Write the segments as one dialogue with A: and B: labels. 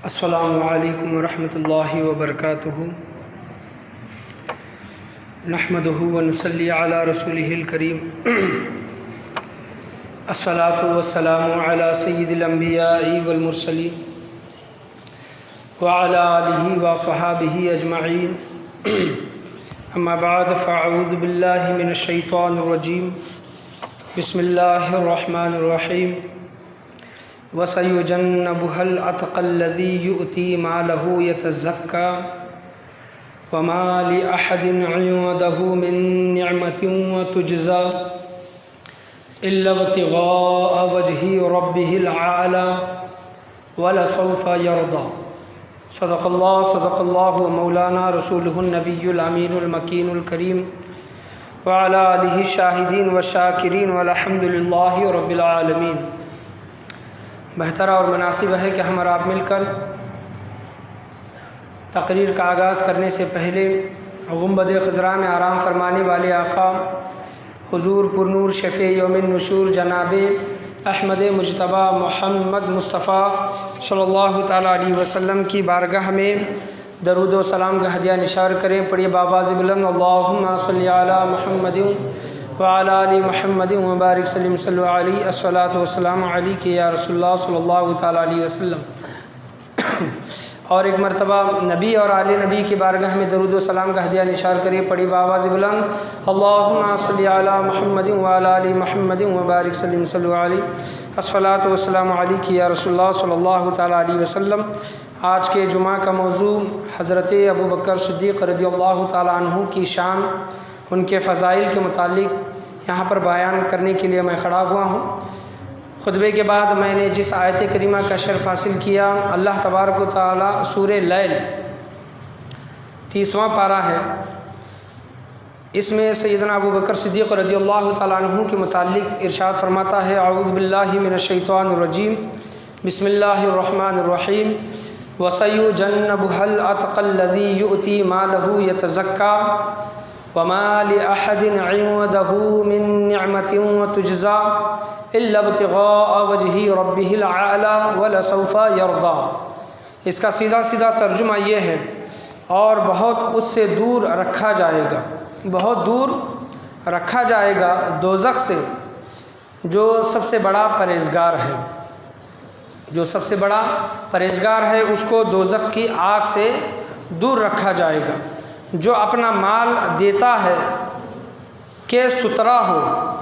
A: السلام علیکم ورحمۃ اللہ وبرکاتہ۔ نحمدہ ونصلی علی رسولہ الکریم۔ الصلاۃ والسلام علی سید الانبیاء والمرسلین وعلی آلہ وصحابہ اجمعین۔ اما بعد فاعوذ باللہ من الشیطان الرجیم۔ بسم اللہ الرحمن الرحیم۔ وَسَيُجَنَّبُهَا الْأَتْقَى الَّذِي يُؤْتِي مَالَهُ يَتَزَكَّى وَمَا لِأَحَدٍ عِندَهُ مِن نِّعْمَةٍ وَتُجْزَى إِلَّا ابْتِغَاءَ وَجْهِ رَبِّهِ الْأَعْلَى وَلَسَوْفَ يَرْضَى۔ صدق اللہ مولانا رسولہ النبی الامین المکین الکریم وعلی آلہ الشاہدین والشاکرین والحمد للہ رب العالمین۔ بہتر اور مناسب ہے کہ ہم اور آپ مل کر تقریر کا آغاز کرنے سے پہلے گنبد خضراء میں آرام فرمانے والے آقا حضور پرنور شفیع یوم النشور جناب احمد مجتبی محمد مصطفیٰ صلی اللہ تعالیٰ علیہ وسلم کی بارگاہ میں درود و سلام کا ہدیہ نثار کریں۔ پڑھیے بآواز بلند اللہم صلی علی محمد وعلی آل محمد وبارک سلم صلی علیہ الصلاۃ والسلام علیک یا رسول اللہ صلی اللہ تعالیٰ علیہ وسلم۔ اور ایک مرتبہ نبی اور آل نبی کی بارگاہ میں درود و سلام کا ہدیہ نثار کریے۔ پڑھی بآواز بلند اللہم صلی علی محمد وعلی آل محمد وبارک سلم صلی علیہ الصلاۃ والسلام علیک یا رسول اللہ صلی اللہ تعالیٰ علیہ وسلم۔ آج کے جمعہ کا موضوع حضرت ابو بکر صدیق رضی اللہ تعالیٰ عنہ کی شان، ان کے فضائل کے متعلق یہاں پر بیان کرنے کے لیے میں کھڑا ہوا ہوں۔ خطبے کے بعد میں نے جس آیت کریمہ کا شرف حاصل کیا، اللہ تبارک و تعالیٰ سورہ لیل 30واں پارہ ہے، اس میں سیدنا ابو بکر صدیق رضی اللہ تعالیٰ عنہ کے متعلق ارشاد فرماتا ہے، اعوذ باللہ من الشیطان الرجیم، بسم اللہ الرحمن الرحیم۔ وَسَيُجَنَّبُهَا الْأَتْقَى الَّذِي يُؤْتِي مَالَهُ يَتَزَكَّى وَمَا لِأَحَدٍ عِندَهُ مِن نِّعْمَةٍ وَتُجْزَى إِلَّا ابْتِغَاءَ وَجْهِ رَبِّهِ الْأَعْلَى وَلَسَوْفَ يَرْضَى۔ اس کا سیدھا ترجمہ یہ ہے، اور بہت اس سے دور رکھا جائے گا، بہت دور رکھا جائے گا دوزخ سے، جو سب سے بڑا پرہیزگار ہے، جو سب سے بڑا پرہیزگار ہے، اس کو دوزخ کی آگ سے دور رکھا جائے گا۔ جو اپنا مال دیتا ہے کہ ستھرا ہو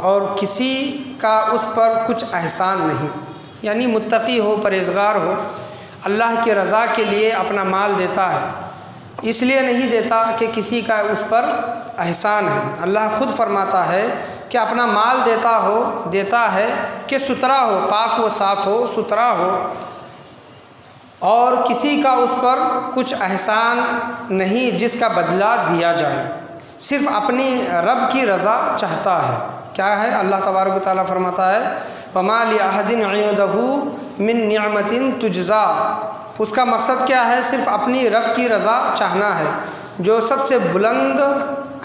A: اور کسی کا اس پر کچھ احسان نہیں، یعنی متقی ہو، پرہیزگار ہو، اللہ کی رضا کے لیے اپنا مال دیتا ہے، اس لیے نہیں دیتا کہ کسی کا اس پر احسان ہے۔ اللہ خود فرماتا ہے کہ اپنا مال دیتا ہے کہ ستھرا ہو، پاک و صاف ہو، ستھرا ہو، اور کسی کا اس پر کچھ احسان نہیں جس کا بدلہ دیا جائے، صرف اپنی رب کی رضا چاہتا ہے۔ کیا ہے؟ اللہ تبارک و تعالیٰ فرماتا ہے وَمَا لِأَحَدٍ عِندَهُ مِن نِّعْمَةٍ تُجْزَى۔ اس کا مقصد کیا ہے؟ صرف اپنی رب کی رضا چاہنا ہے، جو سب سے بلند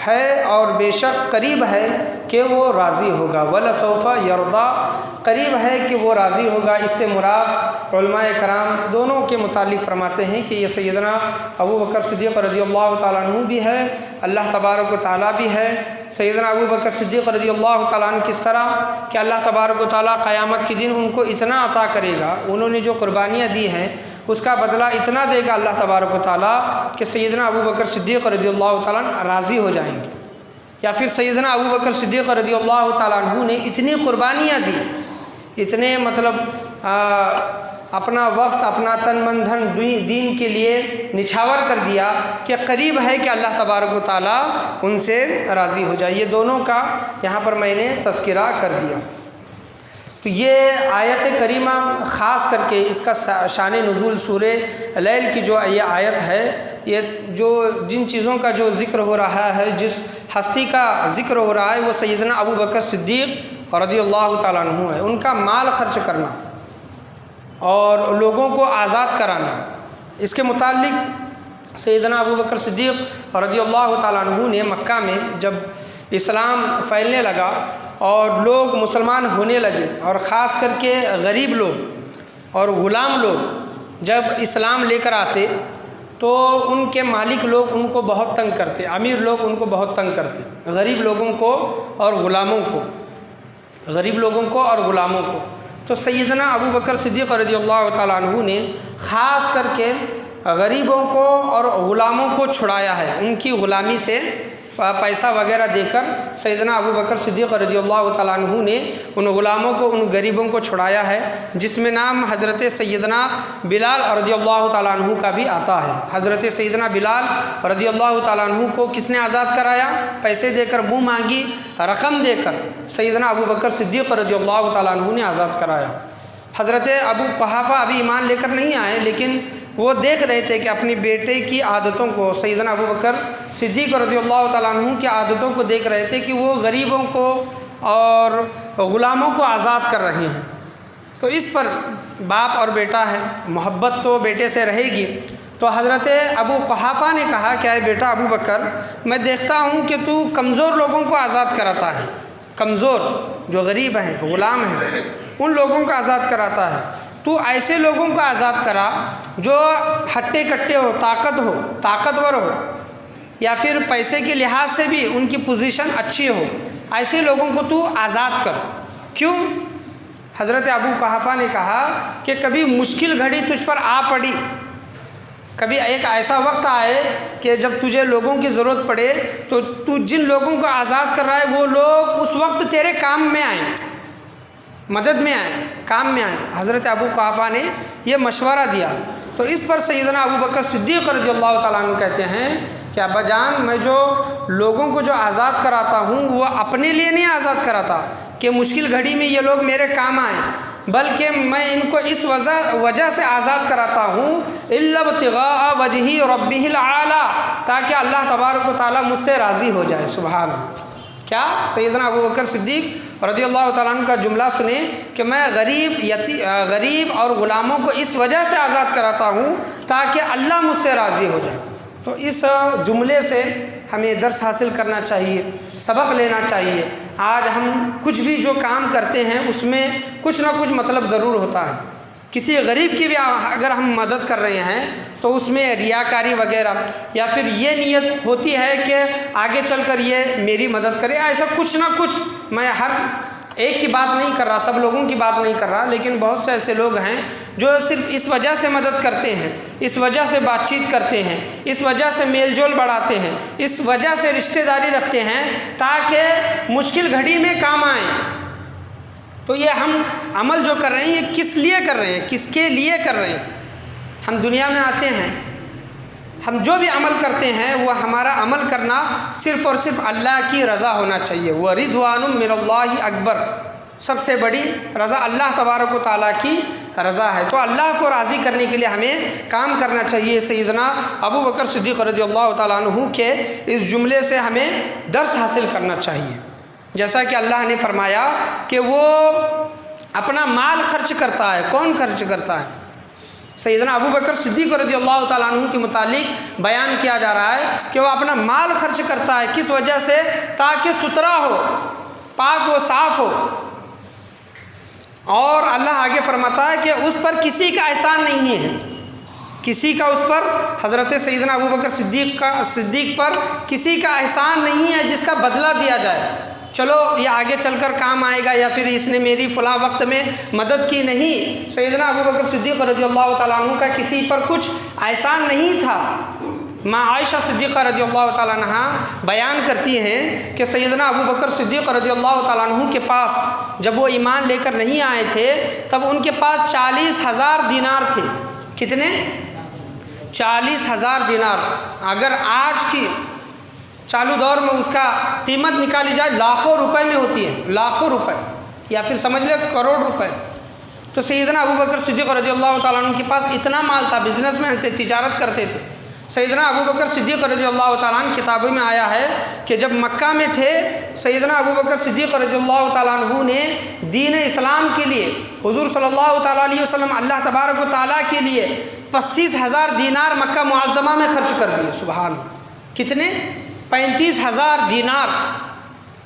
A: ہے اور بے شک قریب ہے کہ وہ راضی ہوگا۔ وَلَسَوْفَ يَرْضَى، قریب ہے کہ وہ راضی ہوگا۔ اس سے مراد علماء کرام دونوں کے متعلق فرماتے ہیں کہ یہ سیدنا ابو بکر صدیق رضی اللہ تعالیٰ عنہ بھی ہے، اللہ تبارک و تعالیٰ بھی ہے۔ سیدنا ابو بکر صدیق رضی اللہ تعالیٰ عنہ کس طرح کہ اللہ تبارک و تعالیٰ قیامت کے دن ان کو اتنا عطا کرے گا، انہوں نے جو قربانیاں دی ہیں اس کا بدلہ اتنا دے گا اللہ تبارک و تعالیٰ کہ سیدنا ابو بکر صدیق رضی اللہ تعالیٰ عنہ راضی ہو جائیں گے۔ یا پھر سیدنا ابو بکر صدیق رضی اللہ تعالیٰ عنہ نے اتنی قربانیاں دی، اتنے اپنا وقت، اپنا تن من دھن دین کے لیے نچھاور کر دیا کہ قریب ہے کہ اللہ تبارک و تعالیٰ ان سے راضی ہو جائے۔ یہ دونوں کا یہاں پر میں نے تذکرہ کر دیا۔ تو یہ آیت کریمہ خاص کر کے اس کا شان نزول سورہ لیل کی جو یہ آیت ہے، یہ جن چیزوں کا جو ذکر ہو رہا ہے، جس ہستی کا ذکر ہو رہا ہے، وہ سیدنا ابو بکر صدیق رضی اللہ تعالیٰ عنہ ہے۔ ان کا مال خرچ کرنا اور لوگوں کو آزاد کرانا، اس کے متعلق سیدنا ابو بکر صدیق رضی اللہ تعالیٰ عنہ نے مکہ میں جب اسلام پھیلنے لگا اور لوگ مسلمان ہونے لگے، اور خاص کر کے غریب لوگ اور غلام لوگ جب اسلام لے کر آتے تو ان کے مالک لوگ ان کو بہت تنگ کرتے، امیر لوگ ان کو بہت تنگ کرتے، غریب لوگوں کو اور غلاموں کو، غریب لوگوں کو اور غلاموں کو۔ تو سیدنا ابو بکر صدیق رضی اللہ تعالیٰ عنہ نے خاص کر کے غریبوں کو اور غلاموں کو چھڑایا ہے، ان کی غلامی سے پیسہ وغیرہ دے کر سیدنا ابو بکر صدیق رضی اللہ تعالیٰ عنہ نے ان غلاموں کو، ان غریبوں کو چھڑایا ہے، جس میں نام حضرت سیدنا بلال رضی اللہ تعالیٰ عنہ کا بھی آتا ہے۔ حضرت سیدنا بلال رضی اللہ تعالیٰ عنہ کو کس نے آزاد کرایا؟ پیسے دے کر، منہ مانگی رقم دے کر سیدنا ابو بکر صدیق رضی اللہ تعالیٰ عنہ نے آزاد کرایا۔ حضرت ابو قحافہ ابھی ایمان لے کر نہیں آئے، لیکن وہ دیکھ رہے تھے کہ اپنی بیٹے کی عادتوں کو، سیدنا ابو بکر صدیق رضی اللہ تعالیٰ عنہ کی عادتوں کو دیکھ رہے تھے کہ وہ غریبوں کو اور غلاموں کو آزاد کر رہے ہیں۔ تو اس پر باپ اور بیٹا ہے، محبت تو بیٹے سے رہے گی۔ تو حضرت ابو قحافہ نے کہا کہ اے بیٹا ابو بکر، میں دیکھتا ہوں کہ تو کمزور لوگوں کو آزاد کراتا ہے، کمزور جو غریب ہیں، غلام ہیں، ان لوگوں کو آزاد کراتا ہے۔ تو ایسے لوگوں کو آزاد کرا جو ہٹے کٹے ہو، طاقتور ہو، یا پھر پیسے کے لحاظ سے بھی ان کی پوزیشن اچھی ہو، ایسے لوگوں کو تو آزاد کر۔ کیوں؟ حضرت ابو قحافہ نے کہا کہ کبھی مشکل گھڑی تجھ پر آ پڑی، کبھی ایک ایسا وقت آئے کہ جب تجھے لوگوں کی ضرورت پڑے تو تو جن لوگوں کو آزاد کر رہا ہے وہ لوگ اس وقت تیرے کام میں آئیں، مدد میں آئیں، کام میں آئیں۔ حضرت ابو قحافہ نے یہ مشورہ دیا۔ تو اس پر سیدنا ابو بکر صدیق رضی اللہ تعالیٰ عنہ کہتے ہیں کہ ابا جان، میں جو لوگوں کو جو آزاد کراتا ہوں وہ اپنے لیے نہیں آزاد کراتا کہ مشکل گھڑی میں یہ لوگ میرے کام آئیں، بلکہ میں ان کو اس وجہ سے آزاد کراتا ہوں الا ابتغاء وجہ ربہ الاعلی، تاکہ اللہ تبارک و تعالیٰ مجھ سے راضی ہو جائے۔ سبحان اللہ۔ کیا؟ سیدنا ابو بکر صدیق رضی اللہ تعالیٰ عنہ کا جملہ سنیں کہ میں غریب اور غلاموں کو اس وجہ سے آزاد کراتا ہوں تاکہ اللہ مجھ سے راضی ہو جائے۔ تو اس جملے سے ہمیں درس حاصل کرنا چاہیے، سبق لینا چاہیے۔ آج ہم کچھ بھی جو کام کرتے ہیں اس میں کچھ نہ کچھ مطلب ضرور ہوتا ہے۔ کسی غریب کی بھی اگر ہم مدد کر رہے ہیں تو اس میں ریاکاری وغیرہ، یا پھر یہ نیت ہوتی ہے کہ آگے چل کر یہ میری مدد کرے، ایسا کچھ نہ کچھ۔ میں ہر ایک کی بات نہیں کر رہا، سب لوگوں کی بات نہیں کر رہا، لیکن بہت سے ایسے لوگ ہیں جو صرف اس وجہ سے مدد کرتے ہیں، اس وجہ سے بات چیت کرتے ہیں، اس وجہ سے میل جول بڑھاتے ہیں، اس وجہ سے رشتہ داری رکھتے ہیں تاکہ مشکل گھڑی میں کام آئیں۔ تو یہ ہم عمل جو کر رہے ہیں یہ کس لیے کر رہے ہیں، کس کے لیے کر رہے ہیں؟ ہم دنیا میں آتے ہیں، ہم جو بھی عمل کرتے ہیں وہ ہمارا عمل کرنا صرف اور صرف اللہ کی رضا ہونا چاہیے۔ وَرِضْوَانٌ مِّنَ اللَّهِ اکبر، سب سے بڑی رضا اللہ تبارک و تعالیٰ کی رضا ہے۔ تو اللہ کو راضی کرنے کے لیے ہمیں کام کرنا چاہیے۔ سیدنا ابو بکر صدیق رضی اللہ تعالیٰ عنہ کے اس جملے سے ہمیں درس حاصل کرنا چاہیے۔ جیسا کہ اللہ نے فرمایا کہ وہ اپنا مال خرچ کرتا ہے۔ کون خرچ کرتا ہے؟ سیدنا ابو بکر صدیق رضی اللہ تعالیٰ عنہ کے متعلق بیان کیا جا رہا ہے کہ وہ اپنا مال خرچ کرتا ہے۔ کس وجہ سے؟ تاکہ ستھرا ہو، پاک و صاف ہو۔ اور اللہ آگے فرماتا ہے کہ اس پر کسی کا احسان نہیں ہے، کسی کا اس پر، حضرت سیدنا ابو بکر صدیق پر کسی کا احسان نہیں ہے جس کا بدلہ دیا جائے۔ چلو یہ آگے چل کر کام آئے گا، یا پھر اس نے میری فلاں وقت میں مدد کی، نہیں۔ سیدنا ابو بکر صدیق رضی اللہ تعالیٰ عنہ کا کسی پر کچھ احسان نہیں تھا۔ ماں عائشہ صدیقہ رضی اللہ تعالیٰ عنہ بیان کرتی ہیں کہ سیدنا ابو بکر صدیق رضی اللہ تعالیٰ عنہ کے پاس جب وہ ایمان لے کر نہیں آئے تھے تب ان کے پاس 40,000 دینار تھے۔ کتنے؟ 40,000 دینار۔ اگر آج کی چالو دور میں اس کا قیمت نکالی جائے لاکھوں روپے میں ہوتی ہے، لاکھوں روپے، یا پھر سمجھ لیں کروڑ روپے۔ تو سیدنا ابو بکر صدیق رضی اللہ تعالیٰ عنہ کے پاس اتنا مال تھا، بزنس مین تھے، تجارت کرتے تھے۔ سیدنا ابو بکر صدیق رضی اللہ تعالیٰ عنہ کتابوں میں آیا ہے کہ جب مکہ میں تھے سیدنا ابو بکر صدیق رضی اللہ تعالیٰ عنہ نے دین اسلام کے لیے، حضور صلی اللہ تعالیٰ علیہ وسلم اللہ تبارک و تعالیٰ کے لیے 35,000 دینار مکہ معظمہ میں خرچ کر دیے۔ سبحان اللہ۔ کتنے؟ 35,000 دینار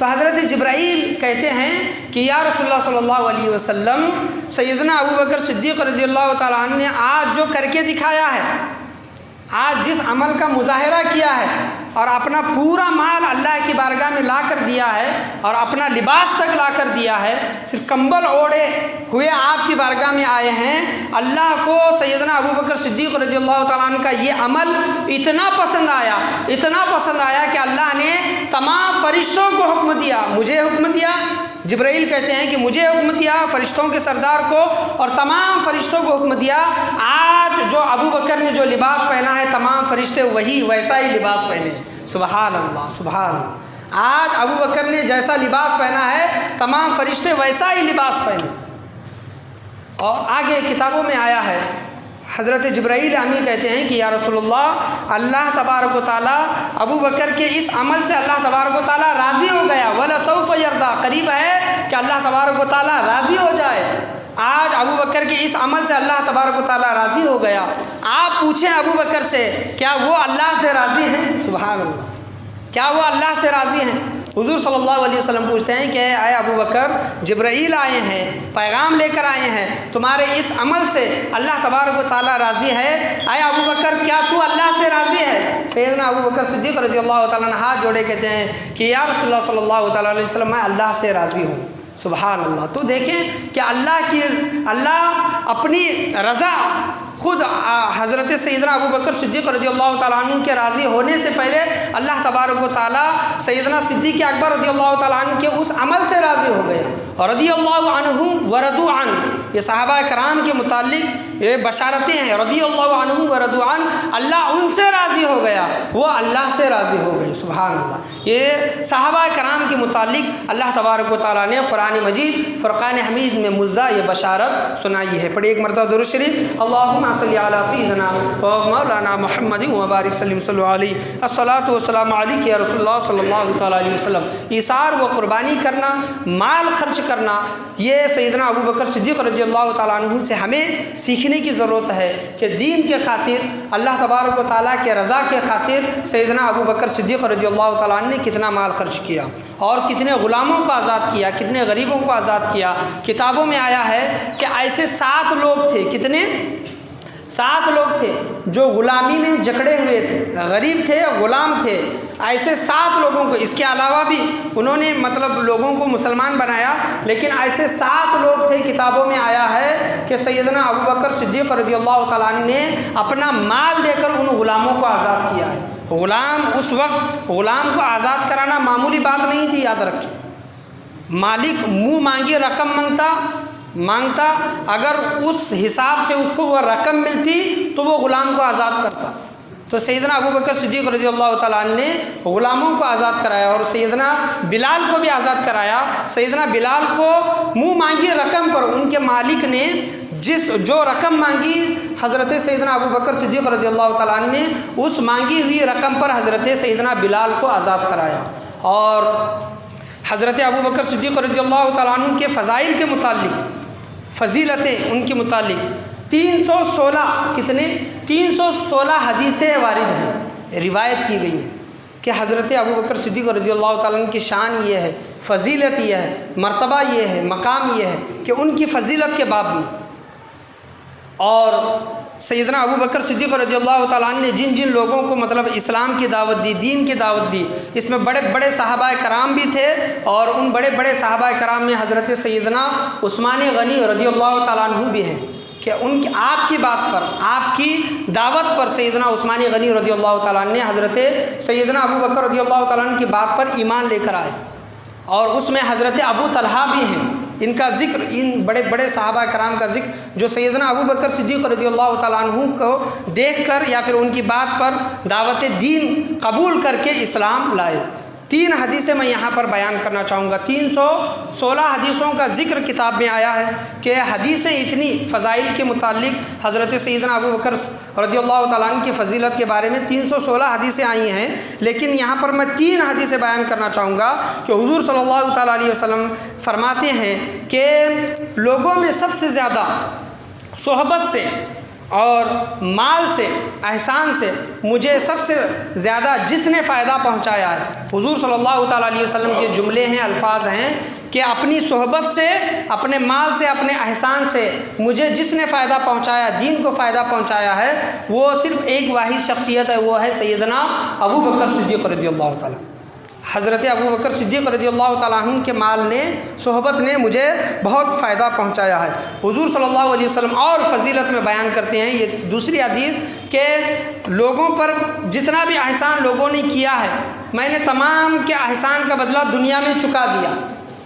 A: تو حضرت جبرائیل کہتے ہیں کہ یا رسول اللہ صلی اللہ علیہ وسلم، سیدنا ابوبکر صدیق رضی اللہ تعالیٰ عنہ نے آج جو کر کے دکھایا ہے، آج جس عمل کا مظاہرہ کیا ہے اور اپنا پورا مال اللہ کی بارگاہ میں لا کر دیا ہے اور اپنا لباس تک لا کر دیا ہے، صرف کمبل اوڑھے ہوئے آپ کی بارگاہ میں آئے ہیں، اللہ کو سیدنا ابوبکر صدیق رضی اللہ تعالیٰ عنہ کا یہ عمل اتنا پسند آیا کہ اللہ نے تمام فرشتوں کو حکم دیا، مجھے حکم دیا، جبرائیل کہتے ہیں کہ مجھے حکم دیا، فرشتوں کے سردار کو اور تمام فرشتوں کو حکم دیا، آج جو ابوبکر نے جو لباس پہنا ہے تمام فرشتے وہی ویسا ہی لباس پہنے ہیں۔ سبحان اللہ، سبحان اللہ۔ آج ابوبکر نے جیسا لباس پہنا ہے تمام فرشتے ویسا ہی لباس پہنے۔ اور آگے کتابوں میں آیا ہے، حضرت جبرائیل امی کہتے ہیں کہ یا رسول اللہ تبارک و تعالیٰ ابوبکر کے اس عمل سے اللہ تبارک و تعالیٰ راضی ہو گیا، وَلَسَوْفَ يَرْضَىٰ، قریب ہے کہ اللہ تبارک و تعالیٰ راضی ہو جائے۔ آج ابوبکر کے اس عمل سے اللہ تبارک و تعالیٰ راضی ہو گیا۔ آپ پوچھیں ابوبکر سے، کیا وہ اللہ سے راضی ہیں؟ سبحان اللہ، کیا وہ اللہ سے راضی ہیں؟ حضور صلی اللہ علیہ وسلم پوچھتے ہیں کہ اے ابوبکر، جبرائیل آئے ہیں، پیغام لے کر آئے ہیں، تمہارے اس عمل سے اللہ تبارک و تعالیٰ راضی ہے، اے ابوبکر کیا تو اللہ سے راضی ہے؟ سیدنا ابوبکر صدیق رضی اللہ تعالیٰ عنہ ہاتھ جوڑے کہتے ہیں کہ یا رسول اللہ صلی اللہ تعالیٰ علیہ وسلم، میں اللہ سے راضی ہوں۔ سبحان اللہ۔ تو دیکھیں کہ اللہ اپنی رضا خود حضرت سیدنا ابوبکر صدیق رضی اللہ تعالیٰ عنہ کے راضی ہونے سے پہلے اللہ تبارک و تعالیٰ سیدنا صدیق اکبر رضی اللہ تعالیٰ عنہ کے اس عمل سے راضی ہو گیا۔ اور رضی اللہ عنہم ورضوا عنہ، یہ صحابہ کرام کے متعلق یہ بشارتیں ہیں، رضی اللہ عنہم ورضوا عنہ، اللہ ان سے راضی ہو گیا، وہ اللہ سے راضی ہو گئے۔ سبحان اللہ۔ یہ صحابہ کرام کے متعلق اللہ تبارک و تعالیٰ نے قرآن مجید فرقان حمید میں مزدہ یہ بشارت سنائی ہے۔ پڑھیے ایک مرتبہ درود شریف، اللہم صلی علی سیدنا و مولانا محمد وبارک وسلم، صلی اللہ علیہ الصلاۃ والسلام علیک یا رسول اللہ صلی اللہ تعالیٰ علیہ وسلم۔ ایثار و قربانی کرنا، مال خرچ کرنا، یہ سیدنا ابوبکر صدیق رضی اللہ تعالیٰ عنہ سے ہمیں سیکھنے کی ضرورت ہے کہ دین کے خاطر، اللہ تبارک و تعالیٰ کے رضا کے خاطر سیدنا ابوبکر صدیق رضی اللہ تعالیٰ عنہ نے کتنا مال خرچ کیا اور کتنے غلاموں کو آزاد کیا، کتنے غریبوں کو آزاد کیا۔ کتابوں میں آیا ہے کہ ایسے 7 لوگ تھے، کتنے؟ 7 لوگ تھے جو غلامی میں جکڑے ہوئے تھے، غریب تھے، غلام تھے، ایسے 7 لوگوں کو، اس کے علاوہ بھی انہوں نے لوگوں کو مسلمان بنایا، لیکن ایسے 7 لوگ تھے، کتابوں میں آیا ہے کہ سیدنا ابوبکر صدیق رضی اللہ تعالیٰ عنہ نے اپنا مال دے کر ان غلاموں کو آزاد کیا ہے۔ غلام اس وقت، غلام کو آزاد کرانا معمولی بات نہیں تھی، یاد رکھیں۔ مالک منہ مانگی رقم مانگتا، اگر اس حساب سے اس کو وہ رقم ملتی تو وہ غلام کو آزاد کرتا۔ تو سیدنا ابوبکر صدیق رضی اللہ تعالیٰ عنہ نے غلاموں کو آزاد کرایا اور سیدنا بلال کو بھی آزاد کرایا۔ سیدنا بلال کو منہ مانگی رقم پر ان کے مالک نے جو رقم مانگی، حضرت سیدنا ابوبکر صدیق رضی اللہ تعالیٰ عنہ نے اس مانگی ہوئی رقم پر حضرت سیدنا بلال کو آزاد کرایا۔ اور حضرت ابوبکر صدیق رضی اللہ تعالیٰ عنہ کے فضائل کے متعلق، فضیلتیں ان کے متعلق 316 کتنے؟ 316 حدیثیں وارد ہیں، روایت کی گئی ہیں کہ حضرت ابوبکر صدیق رضی اللہ تعالیٰ عنہ کی شان یہ ہے، فضیلت یہ ہے، مرتبہ یہ ہے، مقام یہ ہے کہ ان کی فضیلت کے باب میں۔ اور سیدنا ابوبکر صدیق رضی اللہ تعالیٰ عنہ نے جن لوگوں کو اسلام کی دعوت دی، دین کی دعوت دی، اس میں بڑے بڑے صحابہ کرام بھی تھے، اور ان بڑے بڑے صحابہ کرام میں حضرت سیدنا عثمان غنی رضی اللہ تعالیٰ عنہ بھی ہیں کہ آپ کی بات پر، آپ کی دعوت پر سیدنا عثمان غنی رضی اللہ تعالیٰ عنہ نے حضرت سیدنا ابوبکر رضی اللہ تعالیٰ عنہ کی بات پر ایمان لے کر آئے، اور اس میں حضرت ابو طلحہ بھی ہیں۔ ان کا ذکر، ان بڑے بڑے صحابہ کرام کا ذکر جو سیدنا ابوبکر صدیق رضی اللہ تعالیٰ عنہ کو دیکھ کر یا پھر ان کی بات پر دعوت دین قبول کر کے اسلام لائے۔ 3 حدیثیں میں یہاں پر بیان کرنا چاہوں گا۔ 316 حدیثوں کا ذکر کتاب میں آیا ہے کہ حدیثیں اتنی فضائل کے متعلق، حضرت سیدنا ابوبکر رضی اللہ تعالیٰ عنہ کی فضیلت کے بارے میں 316 حدیثیں آئی ہیں، لیکن یہاں پر میں 3 حدیثیں بیان کرنا چاہوں گا کہ حضور صلی اللہ تعالیٰ علیہ وسلم فرماتے ہیں کہ لوگوں میں سب سے زیادہ صحبت سے اور مال سے، احسان سے مجھے سب سے زیادہ جس نے فائدہ پہنچایا ہے، حضور صلی اللہ تعالیٰ علیہ وسلم کے جملے ہیں، الفاظ ہیں کہ اپنی صحبت سے، اپنے مال سے، اپنے احسان سے مجھے جس نے فائدہ پہنچایا، دین کو فائدہ پہنچایا ہے، وہ صرف ایک واحد شخصیت ہے، وہ ہے سیدنا ابو بکر صدیق رضی اللہ تعالیٰ۔ حضرت ابو بکر صدیق رضی اللہ تعالیٰ عنہ کے مال نے، صحبت نے مجھے بہت فائدہ پہنچایا ہے۔ حضور صلی اللہ علیہ وسلم اور فضیلت میں بیان کرتے ہیں، یہ دوسری حدیث، کہ لوگوں پر جتنا بھی احسان لوگوں نے کیا ہے، میں نے تمام کے احسان کا بدلہ دنیا میں چکا دیا۔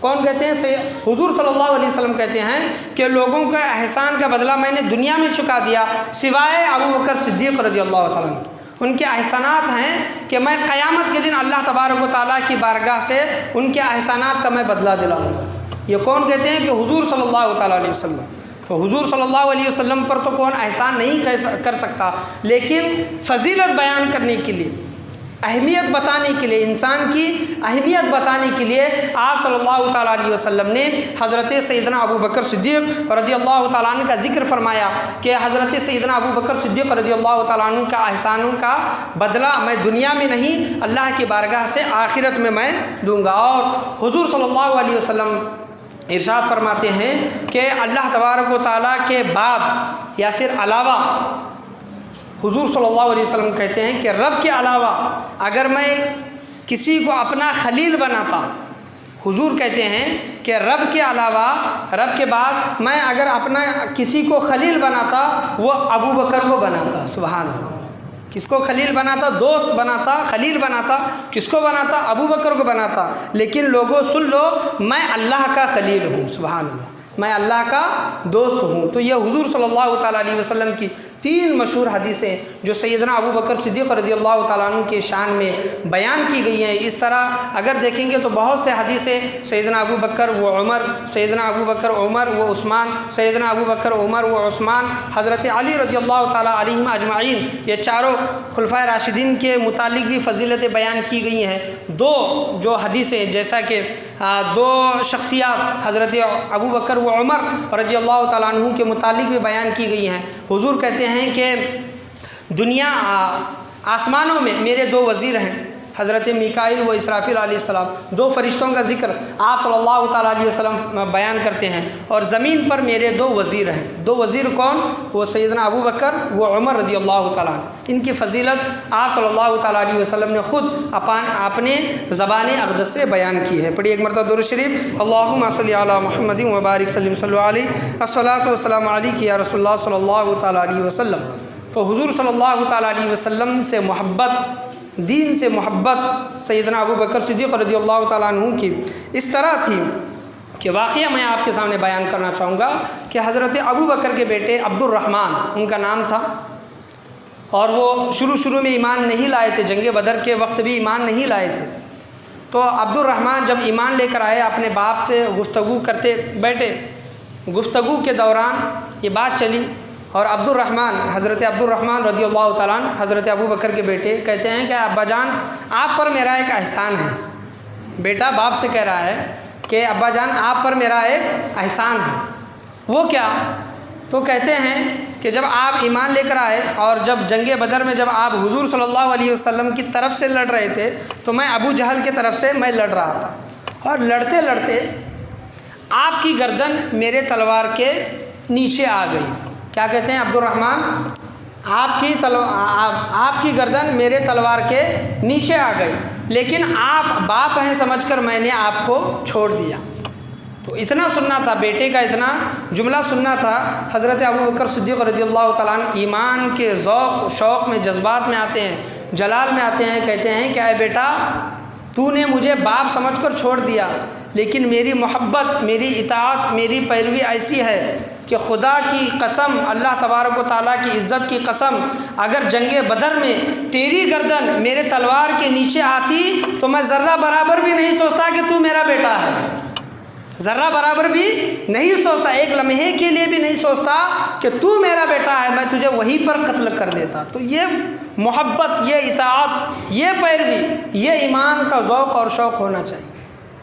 A: کون کہتے ہیں؟ حضور صلی اللہ علیہ وسلم کہتے ہیں کہ لوگوں کا احسان کا بدلہ میں نے دنیا میں چکا دیا، سوائے ابو بکر صدیق رضی اللہ تعالیٰ عنہ۔ ان کے احسانات ہیں کہ میں قیامت کے دن اللہ تبارک و تعالیٰ کی بارگاہ سے ان کے احسانات کا میں بدلہ دلاؤں گا۔ یہ کون کہتے ہیں؟ کہ حضور صلی اللہ تعالیٰ علیہ وسلم۔ تو حضور صلی اللہ علیہ وسلم پر تو کون احسان نہیں کر سکتا، لیکن فضیلت بیان کرنے کے لیے، اہمیت بتانے کے لیے، انسان کی اہمیت بتانے کے لیے آپ صلی اللہ تعالیٰ علیہ وسلم نے حضرت سیدنا ابو بکر صدیق رضی اللہ تعالیٰ عنہ کا ذکر فرمایا کہ حضرت سیدنا ابو بکر صدیق رضی اللہ تعالیٰ عنہ کا احسانوں کا بدلہ میں دنیا میں نہیں، اللہ کی بارگاہ سے آخرت میں دوں گا۔ اور حضور صلی اللہ علیہ وسلم ارشاد فرماتے ہیں کہ اللہ تبارک و تعالیٰ کے بعد یا پھر علاوہ، حضور صلی اللہ علیہ وسلم کہتے ہیں کہ رب کے علاوہ اگر میں کسی کو اپنا خلیل بناتا، حضور کہتے ہیں کہ رب کے علاوہ، رب کے بعد میں اگر اپنا کسی کو خلیل بناتا، وہ ابو بکر کو بناتا۔ سبحان اللہ۔ کس کو خلیل بناتا؟ دوست بناتا، خلیل بناتا۔ کس کو بناتا؟ ابو بکر کو بناتا۔ لیکن لوگوں سن لو، میں اللہ کا خلیل ہوں۔ سبحان اللہ، میں اللہ کا دوست ہوں۔ تو یہ حضور صلی اللہ تعالیٰ علیہ وسلم کی 3 مشہور حدیثیں جو سیدنا ابو بکر صدیق رضی اللہ تعالیٰ عنہ کے شان میں بیان کی گئی ہیں۔ اس طرح اگر دیکھیں گے تو بہت سے حدیثیں سیدنا ابو بکر و عمر، سیدنا ابو بکر عمر و عثمان، سیدنا ابو بکر عمر و عثمان، حضرت علی رضی اللہ تعالیٰ علیہم اجمعین، یہ چاروں خلفائے راشدین کے متعلق بھی فضیلتیں بیان کی گئی ہیں۔ 2 جو حدیثیں، جیسا کہ 2 شخصیات حضرت ابو بکر و عمر رضی اللہ تعالیٰ عنہ کے متعلق بھی بیان کی گئی ہیں۔ حضور کہتے ہیں کہ دنیا، آسمانوں میں میرے 2 وزیر ہیں، حضرت میکائیل و اسرافیل علیہ السلام، 2 فرشتوں کا ذکر آپ صلی اللہ تعالیٰ علیہ وسلم بیان کرتے ہیں، اور زمین پر میرے 2 وزیر ہیں۔ 2 وزیر کون؟ وہ سیدنا ابو بکر و عمر رضی اللہ تعالیٰ عنہ۔ ان کی فضیلت آپ صلی اللہ تعالیٰ علیہ وسلم نے خود اپنے زبان اقدس سے بیان کی ہے۔ پڑھی ایک مرتبہ درود شریف، اللہم صلی علی محمد و بارک وسلم، صلی علیہ الصلاۃ والسلام علیک یا رسول اللہ صلی اللہ تعالیٰ علیہ وسلم۔ تو حضور صلی اللہ تعالیٰ علیہ وسلم سے محبت، دین سے محبت سیدنا ابو بکر صدیق رضی اللہ تعالیٰ عنہ کی اس طرح تھی کہ واقعہ میں آپ کے سامنے بیان کرنا چاہوں گا کہ حضرت ابو بکر کے بیٹے عبد الرحمن ان کا نام تھا، اور وہ شروع میں ایمان نہیں لائے تھے، جنگ بدر کے وقت بھی ایمان نہیں لائے تھے۔ تو عبد الرحمن جب ایمان لے کر آئے، اپنے باپ سے گفتگو کرتے بیٹھے، گفتگو کے دوران یہ بات چلی، اور حضرت عبد الرحمن رضی اللہ تعالیٰ عنہ، حضرت ابو بکر کے بیٹے کہتے ہیں کہ ابا جان، آپ پر میرا ایک احسان ہے۔ بیٹا باپ سے کہہ رہا ہے کہ ابا جان، آپ پر میرا ایک احسان ہے۔ وہ کیا؟ تو کہتے ہیں کہ جب آپ ایمان لے کر آئے اور جب جنگ بدر میں جب آپ حضور صلی اللہ علیہ وسلم کی طرف سے لڑ رہے تھے، تو میں ابو جہل کی طرف سے میں لڑ رہا تھا، اور لڑتے لڑتے آپ کی گردن میرے تلوار کے نیچے آ گئی۔ کیا کہتے ہیں عبد الرحمن؟ آپ کی گردن میرے تلوار کے نیچے آ گئی، لیکن آپ باپ ہیں سمجھ کر میں نے آپ کو چھوڑ دیا۔ تو اتنا سننا تھا، بیٹے کا اتنا جملہ سننا تھا۔ حضرت ابو بکر صدیق رضی اللہ تعالیٰ عنہ ایمان کے ذوق شوق میں، جذبات میں آتے ہیں، جلال میں آتے ہیں، کہتے ہیں کہ اے بیٹا، تو نے مجھے باپ سمجھ کر چھوڑ دیا، لیکن میری محبت، میری اطاعت، میری پیروی ایسی ہے کہ خدا کی قسم، اللہ تبارک و تعالیٰ کی عزت کی قسم، اگر جنگ بدر میں تیری گردن میرے تلوار کے نیچے آتی تو میں ذرہ برابر بھی نہیں سوچتا کہ تو میرا بیٹا ہے، ذرہ برابر بھی نہیں سوچتا، ایک لمحے کے لیے بھی نہیں سوچتا کہ تو میرا بیٹا ہے، میں تجھے وہیں پر قتل کر دیتا۔ تو یہ محبت، یہ اطاعت، یہ پیروی، یہ ایمان کا ذوق اور شوق ہونا چاہیے۔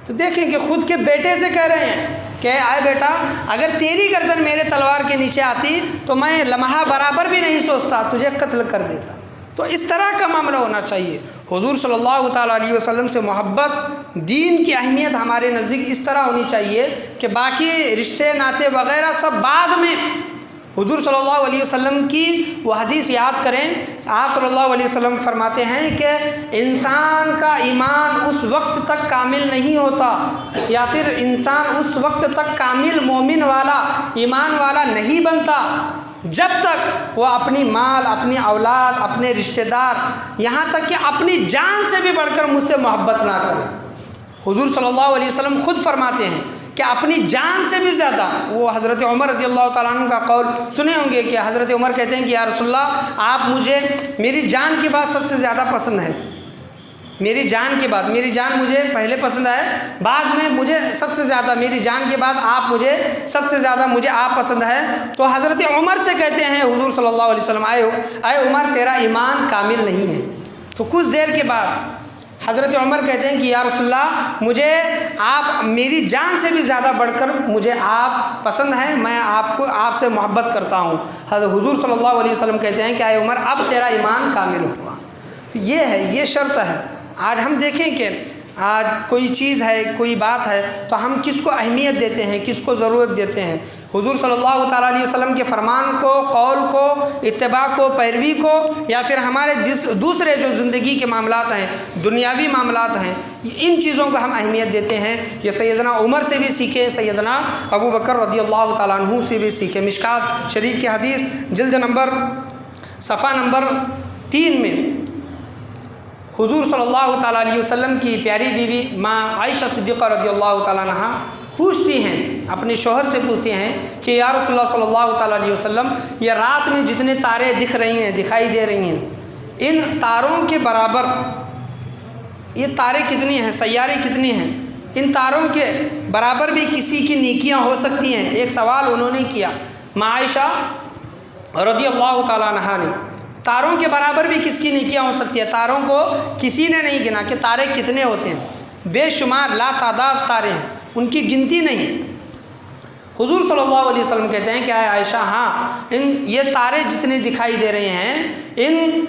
A: تو دیکھیں کہ خود کے بیٹے سے کہہ رہے ہیں کہ اے بیٹا، اگر تیری گردن میرے تلوار کے نیچے آتی تو میں لمحہ برابر بھی نہیں سوچتا، تجھے قتل کر دیتا۔ تو اس طرح کا معاملہ ہونا چاہیے۔ حضور صلی اللہ تعالیٰ علیہ وسلم سے محبت، دین کی اہمیت ہمارے نزدیک اس طرح ہونی چاہیے کہ باقی رشتے ناتے وغیرہ سب بعد میں۔ حضور صلی اللہ علیہ وسلم کی وہ حدیث یاد کریں، آپ صلی اللہ علیہ وسلم فرماتے ہیں کہ انسان کا ایمان اس وقت تک کامل نہیں ہوتا، یا پھر انسان اس وقت تک کامل مومن والا، ایمان والا نہیں بنتا جب تک وہ اپنی مال، اپنی اولاد، اپنے رشتہ دار، یہاں تک کہ اپنی جان سے بھی بڑھ کر مجھ سے محبت نہ کرے۔ حضور صلی اللہ علیہ وسلم خود فرماتے ہیں کہ اپنی جان سے بھی زیادہ، وہ حضرت عمر رضی اللہ تعالیٰ عنہ کا قول سنے ہوں گے کہ حضرت عمر کہتے ہیں کہ یا رسول اللہ، آپ مجھے میری جان کے بعد سب سے زیادہ پسند ہے، میری جان کے بعد، میری جان مجھے پہلے پسند ہے، بعد میں مجھے سب سے زیادہ، میری جان کے بعد آپ مجھے سب سے زیادہ، مجھے آپ پسند ہے۔ تو حضرت عمر سے کہتے ہیں حضور صلی اللہ علیہ وسلم، اے عمر تیرا ایمان کامل نہیں ہے۔ تو کچھ دیر کے بعد حضرت عمر کہتے ہیں کہ یا رسول اللہ، مجھے آپ میری جان سے بھی زیادہ بڑھ کر مجھے آپ پسند ہیں، میں آپ سے محبت کرتا ہوں۔ حضور صلی اللہ علیہ وسلم کہتے ہیں کہ اے عمر اب تیرا ایمان کامل ہوا۔ تو یہ ہے، یہ شرط ہے۔ آج ہم دیکھیں کہ آج کوئی چیز ہے، کوئی بات ہے تو ہم کس کو اہمیت دیتے ہیں، کس کو ضرورت دیتے ہیں؟ حضور صلی اللہ تعالیٰ علیہ وسلم کے فرمان کو، قول کو، اتباع کو، پیروی کو، یا پھر ہمارے دوسرے جو زندگی کے معاملات ہیں، دنیاوی معاملات ہیں، ان چیزوں کو ہم اہمیت دیتے ہیں۔ یہ سیدنا عمر سے بھی سیکھے، سیدنا ابو بکر رضی اللہ تعالیٰ عنہ سے بھی سیکھے۔ مشکات شریف کی حدیث جلد نمبر صفحہ نمبر 3 میں حضور صلی اللہ تعالیٰ علیہ وسلم کی پیاری بیوی ماں عائشہ صدیقہ رضی اللہ تعالیٰ عنہ پوچھتی ہیں، اپنے شوہر سے پوچھتی ہیں کہ یا رسول اللہ صلی اللہ تعالیٰ علیہ وسلم، یہ رات میں جتنے تارے دکھ رہی ہیں، دکھائی دے رہی ہیں، ان تاروں کے برابر یہ تارے کتنی ہیں، سیارے کتنی ہیں؟ ان تاروں کے برابر بھی کسی کی نیکیاں ہو سکتی ہیں؟ ایک سوال انہوں نے کیا ماں عائشہ رضی اللہ تعالیٰ عنہ نے۔ تاروں کے برابر بھی کس کی نیکیاں ہو سکتی ہے؟ تاروں کو کسی نے نہیں گنا کہ تارے کتنے ہوتے ہیں، بے شمار لا تعداد تارے ہیں، ان کی گنتی نہیں۔ حضور صلی اللہ علیہ وسلم کہتے ہیں کہ اے عائشہ، ہاں یہ تارے جتنے دکھائی دے رہے ہیں،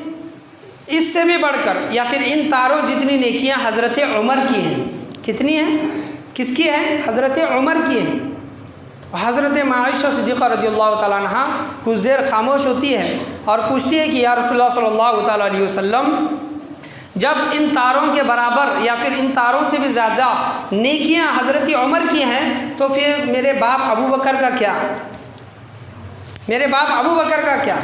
A: اس سے بھی بڑھ کر، یا پھر ان تاروں جتنی نیکیاں حضرت عمر کی ہیں۔ کتنی ہیں؟ کس کی ہیں؟ حضرت عمر کی ہیں۔ حضرت عائشہ صدیقہ رضی اللہ تعالیٰ عنہ کچھ دیر خاموش ہوتی ہے اور پوچھتی ہے کہ یا رسول اللہ صلی اللہ تعالیٰ علیہ وسلم، جب ان تاروں کے برابر یا پھر ان تاروں سے بھی زیادہ نیکیاں حضرت عمر کی ہیں تو پھر میرے باپ ابو بکر کا کیا؟ میرے باپ ابو بکر کا کیا؟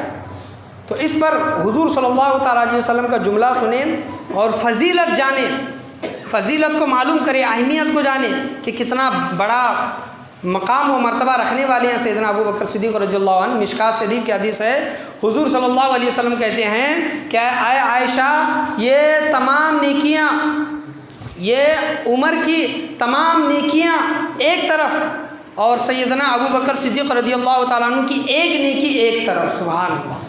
A: تو اس پر حضور صلی اللہ تعالیٰ علیہ وسلم کا جملہ سنیں اور فضیلت جانیں، فضیلت کو معلوم کریں، اہمیت کو جانیں کہ کتنا بڑا مقام و مرتبہ رکھنے والے ہیں سیدنا ابو بکر صدیق رضی اللہ عنہ۔ مشکات شریف کی حدیث ہے، حضور صلی اللہ علیہ وسلم کہتے ہیں کہ اے عائشہ، یہ تمام نیکیاں، یہ عمر کی تمام نیکیاں ایک طرف، اور سیدنا ابو بکر صدیق رضی اللہ تعالیٰ عنہ کی ایک نیکی ایک طرف۔ سبحان اللہ،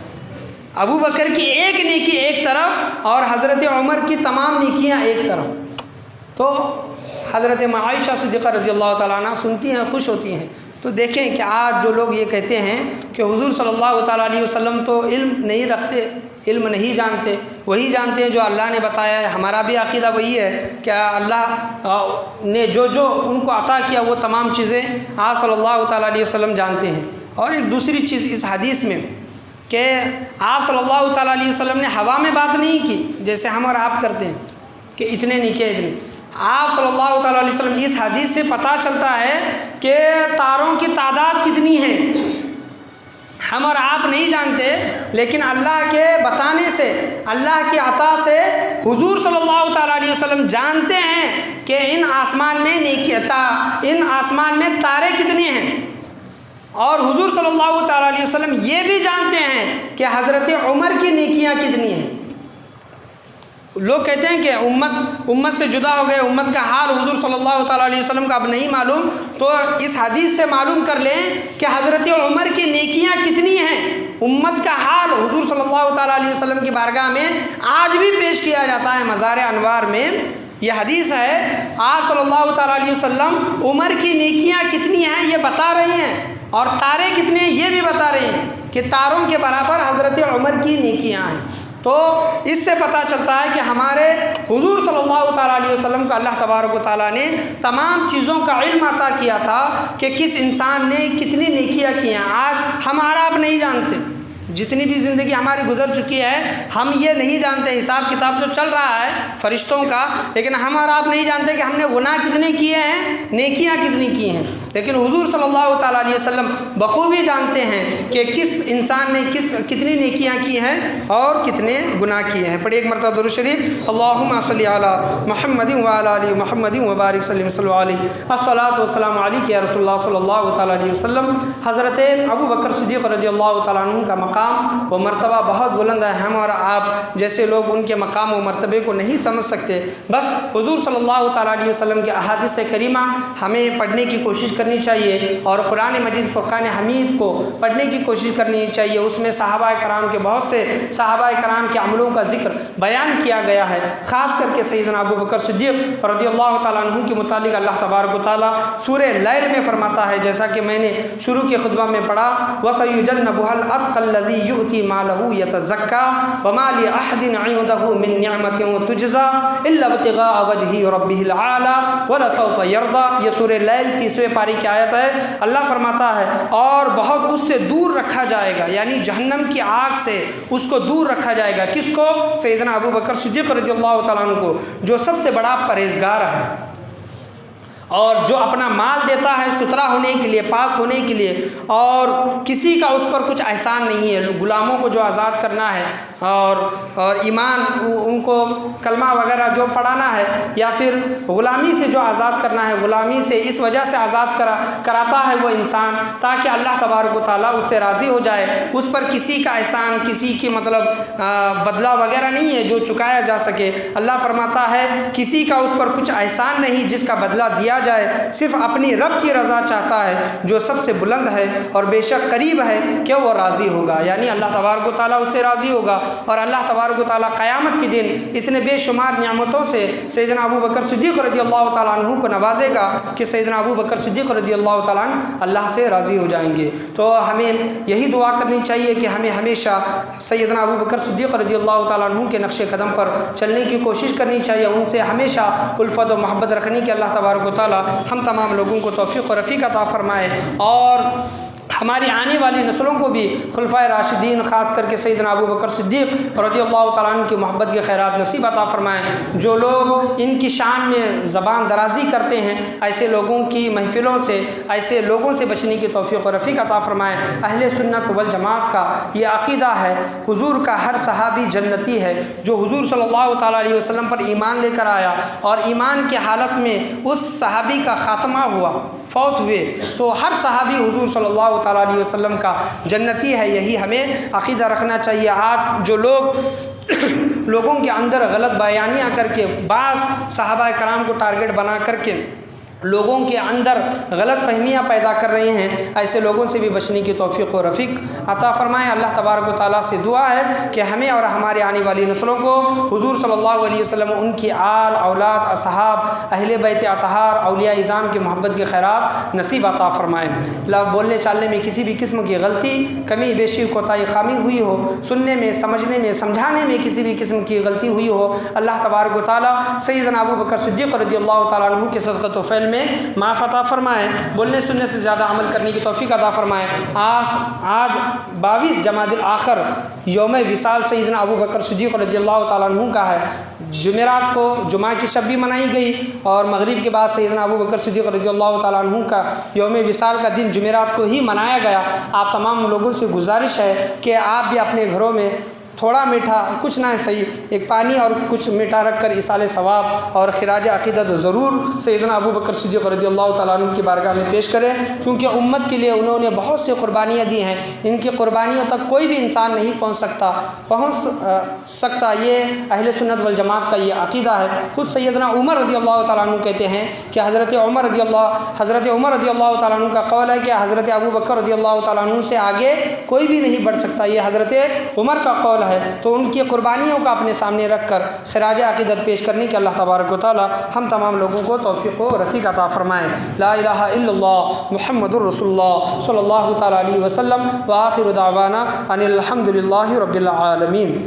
A: ابو بکر کی ایک نیکی ایک طرف اور حضرت عمر کی تمام نیکیاں ایک طرف۔ تو حضرت عائشہ صدیقہ رضی اللہ تعالیٰ عنہ سنتی ہیں، خوش ہوتی ہیں۔ تو دیکھیں کہ آج جو لوگ یہ کہتے ہیں کہ حضور صلی اللہ تعالیٰ علیہ وسلم تو علم نہیں رکھتے، علم نہیں جانتے، وہی جانتے ہیں جو اللہ نے بتایا ہے۔ ہمارا بھی عقیدہ وہی ہے کہ اللہ نے جو ان کو عطا کیا وہ تمام چیزیں آپ صلی اللہ تعالیٰ علیہ وسلم جانتے ہیں۔ اور ایک دوسری چیز اس حدیث میں کہ آپ صلی اللہ تعالیٰ علیہ وسلم نے ہوا میں بات نہیں کی جیسے ہم اور آپ کرتے ہیں کہ اتنے نیکے اتنے۔ آپ صلی اللہ تعالیٰ علیہ وسلم، اس حدیث سے پتہ چلتا ہے کہ تاروں کی تعداد کتنی ہے ہم اور آپ نہیں جانتے، لیکن اللہ کے بتانے سے، اللہ کی عطا سے حضور صلی اللہ تعالیٰ علیہ وسلم جانتے ہیں کہ ان آسمان میں تارے کتنے ہیں۔ اور حضور صلی اللہ تعالیٰ علیہ وسلم یہ بھی جانتے ہیں کہ حضرت عمر کی نیکیاں کتنی ہیں۔ لوگ کہتے ہیں کہ امت سے جدا ہو گئے، امت کا حال حضور صلی اللہ تعالیٰ علیہ وسلم کا اب نہیں معلوم، تو اس حدیث سے معلوم کر لیں کہ حضرت عمر کی نیکیاں کتنی ہیں۔ امت کا حال حضور صلی اللہ تعالیٰ علیہ وسلم کی بارگاہ میں آج بھی پیش کیا جاتا ہے مزار انوار میں۔ یہ حدیث ہے، آپ صلی اللہ تعالیٰ علیہ وسلم عمر کی نیکیاں کتنی ہیں یہ بتا رہے ہیں، اور تارے کتنے ہیں یہ بھی بتا رہے ہیں کہ تاروں کے برابر حضرت عمر کی نیکیاں ہیں۔ تو اس سے پتہ چلتا ہے کہ ہمارے حضور صلی اللہ تعالیٰ علیہ وسلم کو اللہ تبارک و تعالیٰ نے تمام چیزوں کا علم عطا کیا تھا کہ کس انسان نے کتنی نیکیاں کی ہیں۔ آج ہمارا آپ نہیں جانتے، جتنی بھی زندگی ہماری گزر چکی ہے ہم یہ نہیں جانتے، حساب کتاب تو چل رہا ہے فرشتوں کا، لیکن ہم اور آپ نہیں جانتے کہ ہم نے گناہ کتنے کیے ہیں، نیکیاں کتنی کی ہیں۔ لیکن حضور صلی اللہ تعالیٰ علیہ وسلم بخوبی جانتے ہیں کہ کس انسان نے کتنی نیکیاں کی ہیں اور کتنے گناہ کیے ہیں۔ پڑھیے ایک مرتبہ درود شریف، اللہم صلی علی محمد وعلی آل محمد وبارک صلی علیہ الصلاۃ والسلام علیک یا رسول اللہ صلی اللہ تعالیٰ علیہ وسلم۔ حضرت ابو بکر صدیق رضی اللہ تعالیٰ عنہ کا مقام و مرتبہ بہت بلند ہے، ہم اور آپ جیسے لوگ ان کے مقام و مرتبے کو نہیں سمجھ سکتے۔ بس حضور صلی اللہ تعالیٰ علیہ وسلم کے احادیث کریمہ ہمیں پڑھنے کی کوشش کرنی چاہیے اور قرآن مجید فرقان حمید کو پڑھنے کی کوشش کرنی چاہیے۔ اس میں صحابہ کرام کے بہت سے صحابہ کرام کے عملوں کا ذکر بیان کیا گیا ہے، خاص کر کے سیدنا ابو بکر صدیق رضی اللہ تعالیٰ عنہ کے متعلق اللہ تبارک و تعالیٰ سورہ لیل میں فرماتا ہے، جیسا کہ میں نے شروع کے خطبہ میں پڑھا، وَسَيُجَنَّبُهَا الْأَتْقَى الَّذِي يُؤْتِي مَالَهُ يَتَزَكَّى وَمَا لِأَحَدٍ عِندَهُ مِن نِّعْمَةٍ تُجْزَى إِلَّا ابْتِغَاءَ وَجْهِ رَبِّهِ الْأَعْلَى وَلَسَوْفَ يَرْضَى۔ یہ سورہ لیل 30ویں پاری کی آیت ہے۔ اللہ فرماتا ہے اور بہت اس سے دور رکھا جائے گا، یعنی جہنم کی آگ سے اس کو دور رکھا جائے گا۔ کس کو؟ سیدنا ابو بکر صدیق رضی اللہ تعالیٰ عنہ کو، جو سب سے بڑا پرہیزگار ہے اور جو اپنا مال دیتا ہے ستھرا ہونے کے لیے، پاک ہونے کے لیے، اور کسی کا اس پر کچھ احسان نہیں ہے۔ غلاموں کو جو آزاد کرنا ہے اور ایمان ان کو کلمہ وغیرہ جو پڑھانا ہے، یا پھر غلامی سے جو آزاد کرنا ہے، غلامی سے اس وجہ سے آزاد کراتا ہے وہ انسان تاکہ اللہ تبارک و تعالیٰ اس سے راضی ہو جائے۔ اس پر کسی کا احسان، کسی کی بدلہ وغیرہ نہیں ہے جو چکایا جا سکے۔ اللہ فرماتا ہے کسی کا اس پر کچھ احسان نہیں جس کا بدلہ دیا جائے، صرف اپنی رب کی رضا چاہتا ہے جو سب سے بلند ہے اور بے شک قریب ہے کہ وہ راضی ہوگا، یعنی اللہ تبارک و تعالیٰ اس سے راضی ہوگا۔ اور اللہ تبارک و تعالیٰ قیامت کے دن اتنے بے شمار نعمتوں سے سیدنا ابو بکر صدیق رضی اللہ تعالیٰ عنہ کو نوازے گا کہ سیدنا ابو بکر صدیق رضی اللہ تعالیٰ عنہ اللہ سے راضی ہو جائیں گے۔ تو ہمیں یہی دعا کرنی چاہیے کہ ہمیں ہمیشہ سیدنا ابو بکر صدیق رضی اللہ تعالیٰ عنہ کے نقش قدم پر چلنے کی کوشش کرنی چاہیے، ان سے ہمیشہ الفت و محبت رکھنے کی اللہ تبارک و تعالیٰ ہم تمام لوگوں کو توفیق و رفیق عطا فرمائے، اور ہماری آنے والی نسلوں کو بھی خلفائے راشدین خاص کر کے سیدنا ابو بکر صدیق رضی اللہ تعالیٰ عنہ کی محبت کے خیرات نصیب عطا فرمائیں۔ جو لوگ ان کی شان میں زبان درازی کرتے ہیں، ایسے لوگوں کی محفلوں سے، ایسے لوگوں سے بچنے کی توفیق و رفیق عطا فرمائیں۔ اہل سنت والجماعت کا یہ عقیدہ ہے، حضور کا ہر صحابی جنتی ہے۔ جو حضور صلی اللہ تعالیٰ علیہ وسلم پر ایمان لے کر آیا اور ایمان کی حالت میں اس صحابی کا خاتمہ ہوا، فوت ہوئے، تو ہر صحابی حضور صلی اللہ تعالیٰ علیہ وسلم کا جنتی ہے۔ یہی ہمیں عقیدہ رکھنا چاہیے۔ آج جو لوگوں کے اندر غلط بیانیاں کر کے، بعض صحابہ کرام کو ٹارگٹ بنا کر کے لوگوں کے اندر غلط فہمیاں پیدا کر رہے ہیں، ایسے لوگوں سے بھی بچنے کی توفیق و رفیق عطا فرمائیں۔ اللہ تبارک و تعالیٰ سے دعا ہے کہ ہمیں اور ہمارے آنے والی نسلوں کو حضور صلی اللہ علیہ وسلم، ان کی آل، اولاد، اصحاب، اہل بیت اطہار، اولیاء اعظام کی محبت کے خیرات نصیب عطا فرمائیں۔ بولنے چالنے میں کسی بھی قسم کی غلطی، کمی بیشی، کوتاہی، خامی ہوئی ہو، سننے میں، سمجھنے میں، سمجھانے میں کسی بھی قسم کی غلطی ہوئی ہو، اللہ تبارک و تعالیٰ سیدنا ابو بکر صدیق رضی اللہ تعالیٰ عنہ کے صدقۃ و فعل میں معاف عطا فرمائیں، بولنے سننے سے زیادہ عمل کرنے کی توفیق عطا فرمائیں۔ آج 22 جمادی الاخر یوم وصال سیدنا ابو بکر صدیق رضی اللہ تعالیٰ عنہ کا ہے۔ جمعرات کو جمعہ کی شب بھی منائی گئی، اور مغرب کے بعد سیدنا ابو بکر صدیق رضی اللہ تعالیٰ عنہ کا یوم وصال کا دن جمعرات کو ہی منایا گیا۔ آپ تمام لوگوں سے گزارش ہے کہ آپ بھی اپنے گھروں میں تھوڑا میٹھا، کچھ نہ صحیح، ایک پانی اور کچھ میٹھا رکھ کر ایصال ثواب اور خراج عقیدت ضرور سیدنا ابو بکر صدیق رضی اللہ تعالیٰ عنہ کی بارگاہ میں پیش کریں، کیونکہ امت کے لیے انہوں نے بہت سی قربانیاں دی ہیں۔ ان کی قربانیوں تک کوئی بھی انسان نہیں پہنچ سکتا۔ یہ اہل سنت والجماعت کا یہ عقیدہ ہے۔ خود سیدنا عمر رضی اللہ تعالیٰ عنہ کہتے ہیں کہ حضرت عمر رضی اللہ تعالیٰ عنہ کا قول ہے کہ حضرت ابو بکر رضی اللہ تعالیٰ عنہ سے آگے کوئی بھی نہیں بڑھ سکتا۔ یہ حضرت عمر کا قول ہے، تو ان کی قربانیوں کا اپنے سامنے رکھ کر خراج عقیدت پیش کرنے کے اللہ تبارک و تعالی ہم تمام لوگوں کو توفیق و رفیق عطا فرمائے۔ لا الہ الا اللہ محمد الرسول اللہ صلی اللہ تعالی علیہ وسلم، وآخر دعوانا ان الحمد للہ رب العالمین۔